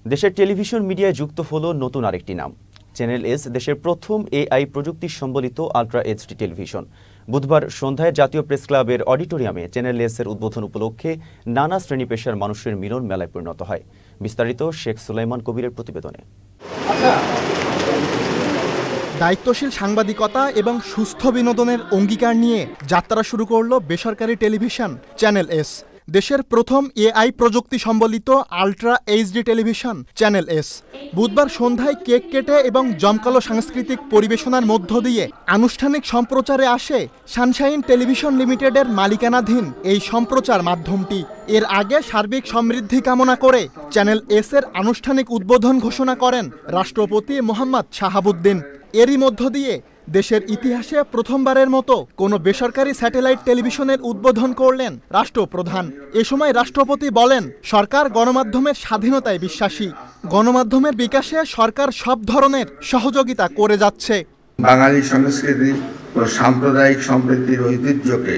দেশের টেলিভিশন মিডিয়ায় যুক্ত হলো নতুন আরেকটি নাম। চ্যানেল এস দেশের প্রথম এআই প্রযুক্তি সম্বলিত আলট্রা এইচডি টেলিভিশন। বুধবার সন্ধ্যায় জাতীয় প্রেস ক্লাবের অডিটোরিয়ামে চ্যানেল এস এর উদ্বোধন উপলক্ষে নানা শ্রেণী পেশার মানুষের মিলন মেলায় পরিণত হয়। বিস্তারিত শেখ সুলাইমান কবিরের প্রতিবেদনে। দায়িত্বশীল সাংবাদিকতা এবং সুস্থ বিনোদনের অঙ্গীকার নিয়ে যাত্রা শুরু করল বেসরকারি টেলিভিশন চ্যানেল এস। দেশের প্রথম এআই প্রযুক্তি সম্বলিত ultra HD television channel S বুধবার সন্ধ্যায় কেক কেটে এবং জমকালো সাংস্কৃতিক পরিবেশনার মধ্য দিয়ে আনুষ্ঠানিক সম্প্রচারে আসে সানশাইন টেলিভিশন লিমিটেডের মালিকানাধীন এই সম্প্রচার মাধ্যমটি। এর আগে সার্বিক সমৃদ্ধি কামনা করে চ্যানেল এস এর আনুষ্ঠানিক উদ্বোধন ঘোষণা করেন রাষ্ট্রপতি মোহাম্মদ শাহাবুদ্দিন। এরই মধ্য দিয়ে দেশের ইতিহাসে প্রথমবারের মতো কোনো বেসরকারি স্যাটেলাইট টেলিভিশনের উদ্বোধন করলেন রাষ্ট্রপ্রধান। এ সময় রাষ্ট্রপতি বলেন, সরকার গণমাধ্যমের স্বাধীনতায় বিশ্বাসী। গণমাধ্যমের বিকাশে সরকার সব ধরনের সহযোগিতা করে যাচ্ছে। বাঙালি সংস্কৃতি ও সাম্প্রদায়িক সম্প্রীতির ঐতিহ্যকে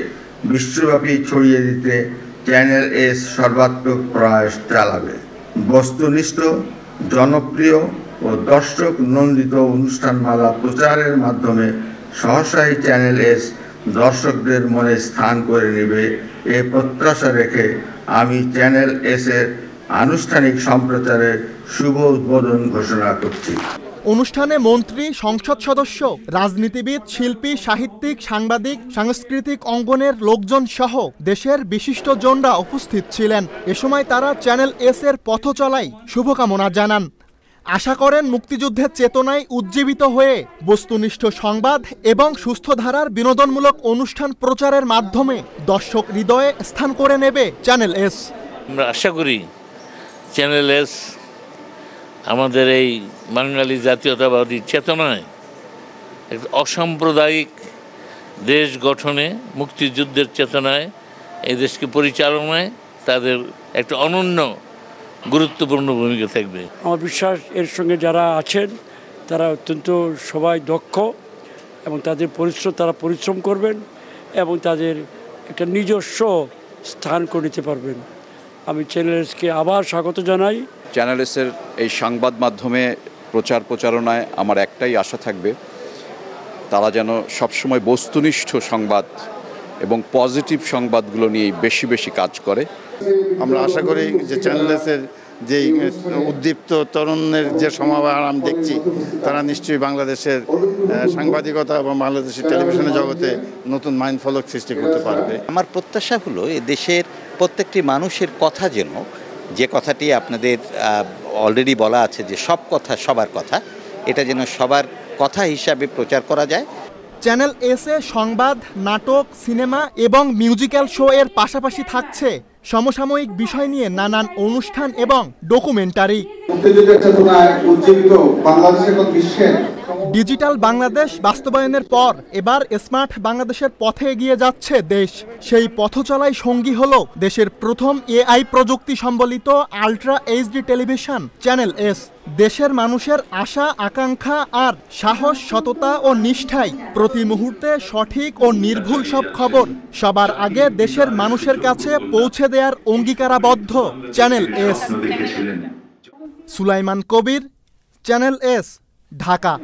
বিশ্বব্যাপী ছড়িয়ে দিতে চ্যানেল এস সর্বাত্মক প্রয়াস চালাবে। বস্তুনিষ্ঠ, জনপ্রিয় ও দর্শক নন্দিত অনুষ্ঠানমালা প্রচারের মাধ্যমে সহসাই চ্যানেল এস দর্শকদের মনে স্থান করে নেবে এ প্রত্যাশা রেখে আমি চ্যানেল এস এর আনুষ্ঠানিক সম্প্রচারের শুভ উদ্বোধন ঘোষণা করছি। অনুষ্ঠানে মন্ত্রী, সংসদ সদস্য, রাজনীতিবিদ, শিল্পী, সাহিত্যিক, সাংবাদিক, সাংস্কৃতিক অঙ্গনের লোকজন সহ দেশের বিশিষ্টজনরা উপস্থিত ছিলেন। এ সময় তারা চ্যানেল এস এর পথ চলায় শুভকামনা জানান। আশা করেন মুক্তিযুদ্ধের চেতনায় উজ্জীবিত হয়ে বস্তুনিষ্ঠ সংবাদ এবং সুস্থ ধারার বিনোদনমূলক অনুষ্ঠান প্রচারের মাধ্যমে দর্শক হৃদয়ে স্থান করে নেবে চ্যানেল এস। আমরা আশা করি চ্যানেল এস আমাদের এই বাঙালি জাতীয়তাবাদী চেতনায় একটা অসাম্প্রদায়িক দেশ গঠনে, মুক্তিযুদ্ধের চেতনায় এই দেশকে পরিচালনায় তাদের একটা অনন্য গুরুত্বপূর্ণ ভূমিকা থাকবে। আমার বিশ্বাস এর সঙ্গে যারা আছেন তারা অত্যন্ত সবাই দক্ষ এবং তারা পরিশ্রম করবেন এবং তাদের একটা নিজস্ব স্থান করে নিতে পারবেন। আমি চ্যানেল এসকে আবার স্বাগত জানাই। চ্যানেল এসের এই সংবাদ মাধ্যমে প্রচারণায় আমার একটাই আশা থাকবে, তারা যেন সবসময় বস্তুনিষ্ঠ সংবাদ এবং পজিটিভ সংবাদগুলো নিয়ে বেশি বেশি কাজ করে। আমরা আশা করি যে চ্যানেল এসের যে উদ্দীপ্ত তরুণের যে সমাবেশ আমি দেখছি, তারা নিশ্চয়ই বাংলাদেশের সাংবাদিকতা এবং বাংলাদেশের টেলিভিশনের জগতে নতুন মাইলফলক সৃষ্টি করতে পারবে। আমার প্রত্যাশা হলো এই দেশের প্রত্যেকটি মানুষের কথা যেন, যে কথাটি আপনাদের অলরেডি বলা আছে যে সব কথা সবার কথা, এটা যেন সবার কথা হিসাবে প্রচার করা যায়। চ্যানেল এস এ সংবাদ, নাটক, সিনেমা এবং মিউজিক্যাল শো এর পাশাপাশি থাকছে সমসাময়িক বিষয় নিয়ে নানান অনুষ্ঠান এবং ডকুমেন্টারি। ডিজিটাল বাংলাদেশ বাস্তবায়নের পর এবার স্মার্ট বাংলাদেশের পথে এগিয়ে যাচ্ছে দেশ। সেই পথ চলাই সঙ্গী হলো দেশের প্রথম এআই প্রযুক্তি সম্বলিত ultra HD television channel S. দেশের মানুষের আশা, আকাঙ্ক্ষা আর সাহস, সততা ও নিষ্ঠায় প্রতি মুহূর্তে সঠিক ও নির্ভুল সব খবর সবার আগে দেশের মানুষের কাছে পৌঁছে দেওয়ার অঙ্গীকারাবদ্ধ চ্যানেল এস। সুলাইমান কবির, চ্যানেল এস, ঢাকা।